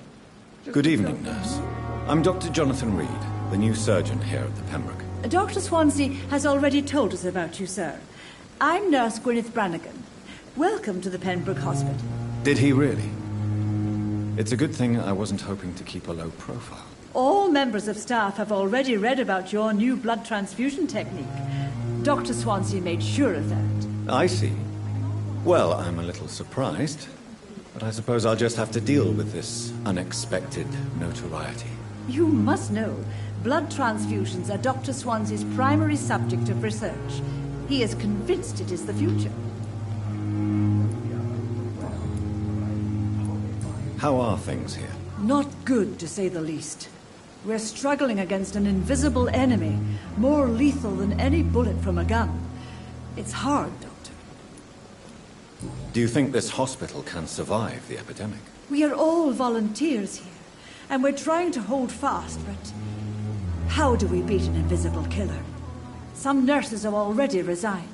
Good evening, nurse. I'm Dr. Jonathan Reed, the new surgeon here at the Pembroke. Dr. Swansea has already told us about you, sir. I'm Nurse Gwyneth Brannigan. Welcome to the Pembroke Hospital. Did he really? It's a good thing I wasn't hoping to keep a low profile. All members of staff have already read about your new blood transfusion technique. Dr. Swansea made sure of that. I see. Well, I'm a little surprised, but I suppose I'll just have to deal with this unexpected notoriety. You must know, blood transfusions are Dr. Swansea's primary subject of research. He is convinced it is the future. How are things here? Not good, to say the least. We're struggling against an invisible enemy, more lethal than any bullet from a gun. It's hard, Doctor. Do you think this hospital can survive the epidemic? We are all volunteers here, and we're trying to hold fast, but how do we beat an invisible killer? Some nurses have already resigned.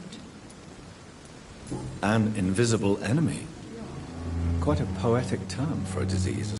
An invisible enemy? Quite a poetic term for a disease.